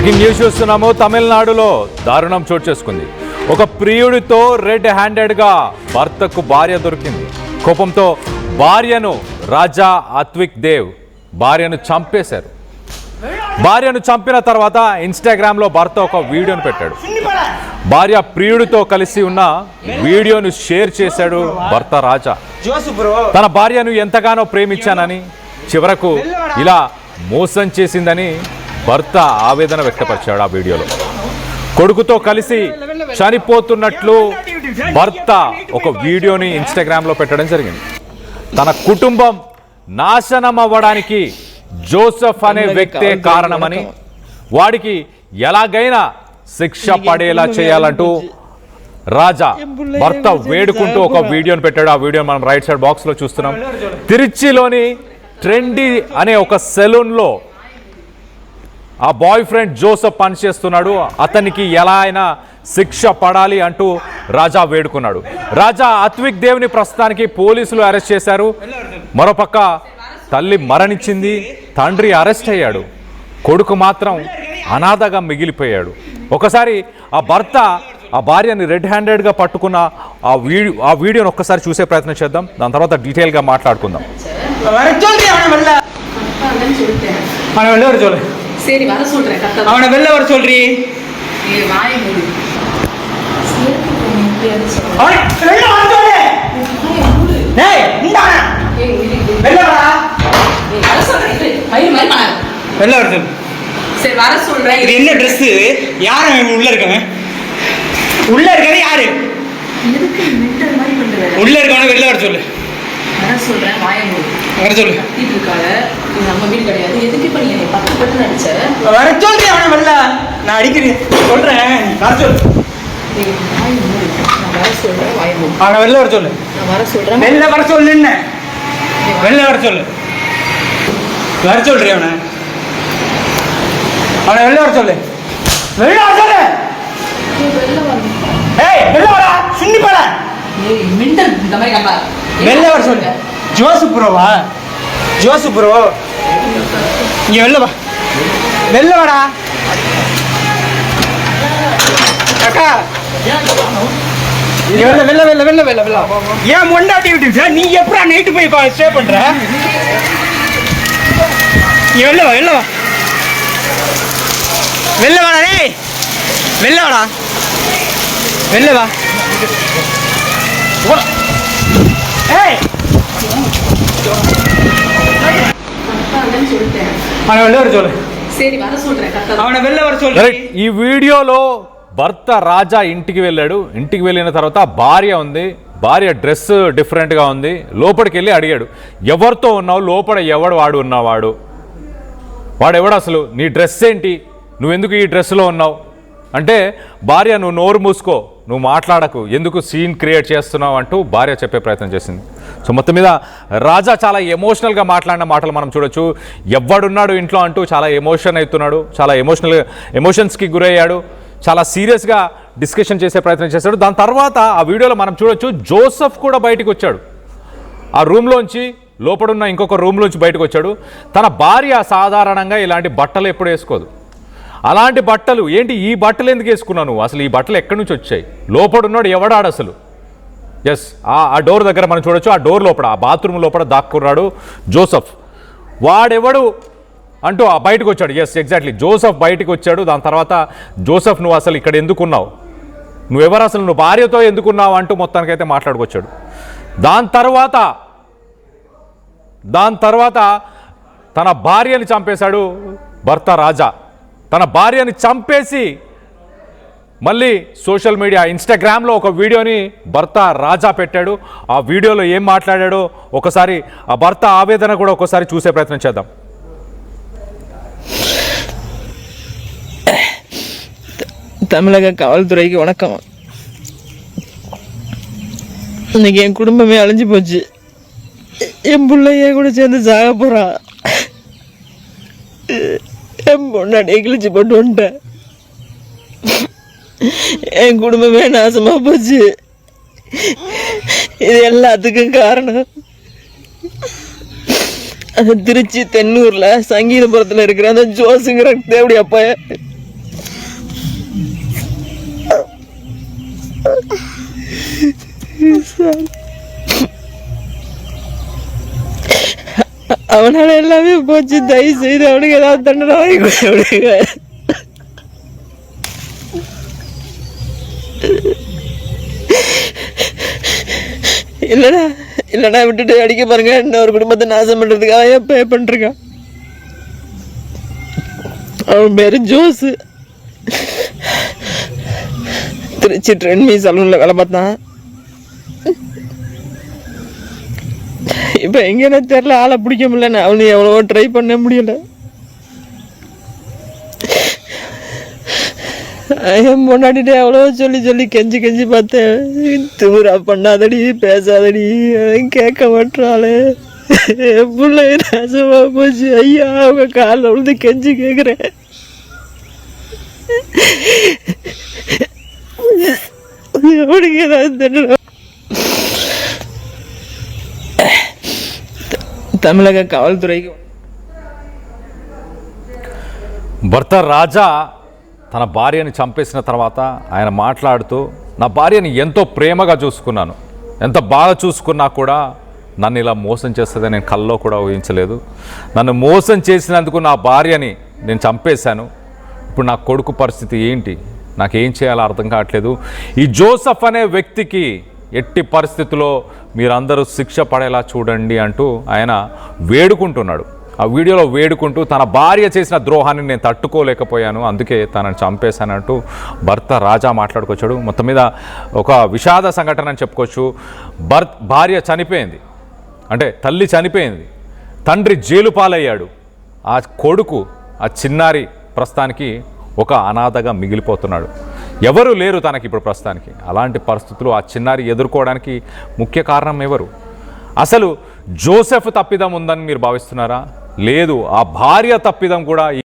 Breaking news చూస్తున్నాము. తమిళనాడులో దారుణం చోటు చేసుకుంది. ఒక ప్రియుడితో రెడ్ హ్యాండెడ్గా భర్తకు భార్య దొరికింది. కోపంతో భార్యను రాజా అత్విక్ దేవ్ భార్యను చంపేశారు. భార్యను చంపిన తర్వాత ఇన్స్టాగ్రామ్లో భర్త ఒక వీడియోను పెట్టాడు. భార్య ప్రియుడితో కలిసి ఉన్న వీడియోను షేర్ చేశాడు భర్త రాజా. తన భార్యను ఎంతగానో ప్రేమించానని, చివరకు ఇలా మోసం చేసిందని భర్త ఆవేదన వ్యక్తపరిచాడు. ఆ వీడియోలో కొడుకుతో కలిసి చనిపోతున్నట్లు భర్త ఒక వీడియోని ఇన్స్టాగ్రామ్లో పెట్టడం జరిగింది. తన కుటుంబం నాశనం అవ్వడానికి జోసెఫ్ అనే వ్యక్తే కారణమని, వాడికి ఎలాగైనా శిక్ష పడేలా చేయాలంటూ రాజా భర్త వేడుకుంటూ ఒక వీడియోని పెట్టాడు. ఆ వీడియో మనం రైట్ సైడ్ బాక్స్లో చూస్తున్నాం. తిరుచిలోని ట్రెండీ అనే ఒక సెలూన్లో ఆ బాయ్ ఫ్రెండ్ జోసెఫ్ పనిచేస్తున్నాడు. అతనికి ఎలా అయినా శిక్ష పడాలి అంటూ రాజా వేడుకున్నాడు. రాజా అత్విక్ దేవ్ని ప్రస్తుతానికి పోలీసులు అరెస్ట్ చేశారు. మరోపక్క తల్లి మరణించింది, తండ్రి అరెస్ట్ అయ్యాడు, కొడుకు మాత్రం అనాథగా మిగిలిపోయాడు. ఒకసారి ఆ భర్త ఆ భార్యని రెడ్ హ్యాండెడ్గా పట్టుకున్న ఆ వీడియోని ఒక్కసారి చూసే ప్రయత్నం చేద్దాం. దాని తర్వాత డీటెయిల్గా మాట్లాడుకుందాం. சரி வர சொல்றேன். அவனை வெளில வர சொல்றீ. நீ வாயை மூடு. அவனை வெளில வர சொல்லு. டேய் இந்தாடா. வெளில வாடா. நீ வர சொல்றேன். மயிர் மயிர் மாறு. வெளில வர சொல்லு. சரி வர சொல்றேன். இது என்ன Dress? யார் அவன் உள்ள இருக்கவன்? உள்ள இருக்கறது யாரு? எதுக்கு மென்டல் மாதிரி பண்ற? உள்ள இருக்கவனை வெளில வர சொல்லு. வர சொல்றேன். வாயை மூடு. வர சொல்லு. கத்திட்டு இருக்கால. இது நம்ம வீடு கிடையாது. எதுக்கு இப்ப நீ என்னை பட்டு பட்டு நடிச்ச? வர சொல்றீ அவனை வெளில. நான் அடிக்கிறேன். சொல்றேன். வர சொல்லு. நீ வாயை மூடு. நான் வர சொல்றேன். வாயை மூடு. அவனை வெளில வர சொல்லு. நான் வர சொல்றேன். வெளில வர சொல்லு. என்ன? வெளில வர சொல்லு. வர சொல்றீ அவனை. அவனை வெளில வர சொல்லு. வெளில வர சொல்லு. நீ வெளில வா. ஏய் வெளில வாடா. சுண்ணி போடா. ஏய் மென்டல் இந்த மாதிரி கம்பா. வெளில வர சொல்லு. ஜோசப் ப்ரோவா? ஜோசப் ப்ரோ இங்க வெளில வா. வெளில வாடா. அக்கா நீ வெளில வெளில வெளில வெளில வெளில வெளில. ஏன் முன்னாடி விட்டு நீ எப்படா நைட்டு போய் ஸ்டே பண்ற? நீ வெளில வா. வெளில வா. வெளில வாடா. டேய் வெளில வாடா. வெளில வா. ஏய் அவனை வெளில வர சொல்லு. சரி வர சொல்றேன். அவனை வெளில வர சொல்லு. ఈ వీడియోలో భర్త రాజా ఇంటికి వెళ్ళాడు. ఇంటికి వెళ్ళిన తర్వాత భార్య ఉంది. భార్య డ్రెస్ డిఫరెంట్గా ఉంది. లోపలికి వెళ్ళి అడిగాడు, ఎవరితో ఉన్నావు, లోపల ఎవడు వాడు ఉన్నవాడు, వాడెవడు అసలు, నీ డ్రెస్ ఏంటి, నువ్వెందుకు ఈ డ్రెస్లో ఉన్నావు అంటే, భార్య నువ్వు నోరు మూసుకో, నువ్వు మాట్లాడకు, ఎందుకు సీన్ క్రియేట్ చేస్తున్నావు అంటూ భార్య చెప్పే ప్రయత్నం చేసింది. సో మొత్తం మీద రాజా చాలా ఎమోషనల్గా మాట్లాడిన మాటలు మనం చూడొచ్చు. ఎవడున్నాడు ఇంట్లో అంటూ చాలా ఎమోషన్ అవుతున్నాడు, చాలా ఎమోషన్స్కి గురయ్యాడు, చాలా సీరియస్గా డిస్కషన్ చేసే ప్రయత్నం చేశాడు. దాని తర్వాత ఆ వీడియోలో మనం చూడొచ్చు జోసెఫ్ కూడా బయటకు వచ్చాడు. ఆ రూమ్లోంచి లోపడున్న ఇంకొక రూమ్లోంచి బయటకు వచ్చాడు. తన భార్య సాధారణంగా ఇలాంటి బట్టలు ఎప్పుడు వేసుకోదు. అలాంటి బట్టలు ఏంటి, ఈ బట్టలు ఎందుకు వేసుకున్నావు నువ్వు, అసలు ఈ బట్టలు ఎక్కడి నుంచి వచ్చాయి, లోపడున్నాడు ఎవడాడు అసలు. ఎస్ ఆ డోర్ దగ్గర మనం చూడొచ్చు. ఆ డోర్ లోపల, ఆ బాత్రూమ్ లోపల దాక్కున్నాడు జోసెఫ్. వాడెవడు అంటూ బయటకు వచ్చాడు. ఎస్ ఎగ్జాక్ట్లీ జోసెఫ్ బయటకు వచ్చాడు. దాని తర్వాత జోసెఫ్ నువ్వు అసలు ఇక్కడ ఎందుకున్నావు, నువ్వెవరు అసలు, నువ్వు భార్యతో ఎందుకున్నావు అంటూ మొత్తానికైతే మాట్లాడుకొచ్చాడు. దాని తర్వాత తన భార్యని చంపేశాడు భర్త రాజా. తన భార్యని చంపేసి మళ్ళీ సోషల్ మీడియా ఇన్స్టాగ్రామ్లో ఒక వీడియోని భర్త రాజా పెట్టాడు. ఆ వీడియోలో ఏం మాట్లాడాడో ఒకసారి ఆ భర్త ఆవేదన కూడా ఒకసారి చూసే ప్రయత్నం చేద్దాం. தமிழக காவல்துறைக்கு வணக்கம். இன்னைக்கு என் குடும்பமே அழிஞ்சு போச்சு. என் பிள்ளைய கூட சேர்ந்து சாக போகிறான். என் பொண்ணாடியை கிழிச்சு போட்டு வந்துட்டேன். என் குடும்பமே நாசமாக போச்சு. இது எல்லாத்துக்கும் காரணம் அது திருச்சி தென்னூரில் சங்கீதபுரத்தில் இருக்கிற அந்த ஜோஸுங்கிற தேவடி அப்பா அவனால எல்லாமே போச்சு. தயவு செய்து அவனுக்கு ஏதாவது தண்டனை வாங்கி கொடுங்க. இல்லடா விட்டுட்டு அடிக்க பாருங்க. இன்னொரு குடும்பத்தை நாசம் பண்றதுக்காக பே பண்ணிருக்கான். அவன் பேரு ஜோஸ். திருச்சி ட்ரெண்ட்மி சலூன்ல வேலை பார்த்தான். இப்ப எங்கன்னு தெரியல, ஆளை பிடிக்க முடியல. அவனு எவ்வளவோ ட்ரை பண்ண முடியல. என் பொண்டாட்டிட்டு எவ்வளோ சொல்லி கெஞ்சி பார்த்தேன். திமுறா பண்ணாதடி, பேசாதடி, கேட்க மாட்டாளே. என் பிள்ளை நாசமா போச்சு. ஐயா அவங்க காலில் விழுந்து கெஞ்சி கேட்குறேன். அவனுக்கு ஏதாவது தெரியல. தமிழக కావల్తురైకి భర్త రాజా తన భార్యని చంపేసిన తర్వాత ఆయన మాట్లాడుతూ నా భార్యని ఎంతో ప్రేమగా చూసుకున్నాను, ఎంత బాగా చూసుకున్నా కూడా నన్ను ఇలా మోసం చేస్తుందని నేను కల్లో కూడా ఊహించలేదు. నన్ను మోసం చేసినందుకు నా భార్యని నేను చంపేశాను. ఇప్పుడు నా కొడుకు పరిస్థితి ఏంటి, నాకేం చేయాలో అర్థం కావట్లేదు. ఈ జోసెఫ్ అనే వ్యక్తికి ఎట్టి పరిస్థితుల్లో మీరందరూ శిక్ష పడేలా చూడండి అంటూ ఆయన వేడుకుంటున్నాడు. ఆ వీడియోలో వేడుకుంటూ తన భార్య చేసిన ద్రోహాన్ని నేను తట్టుకోలేకపోయాను, అందుకే తనని చంపేశానంటూ భర్త రాజా మాట్లాడుకొచ్చాడు. మొత్తం మీద ఒక విషాద సంఘటన అని చెప్పుకోవచ్చు. భార్య చనిపోయింది, అంటే తల్లి చనిపోయింది, తండ్రి జైలు పాలయ్యాడు, ఆ కొడుకు ఆ చిన్నారి ప్రస్తుతానికి ఒక అనాథగా మిగిలిపోతున్నాడు. ఎవరు లేరు తనకి ఇప్పుడు ప్రస్తుతానికి. అలాంటి పరిస్థితులు ఆ చిన్నారి ఎదుర్కోవడానికి ముఖ్య కారణం ఎవరు? అసలు జోసెఫ్ తప్పిదం ఉందని మీరు భావిస్తున్నారా? లేదు, ఆ భార్య తప్పిదం కూడా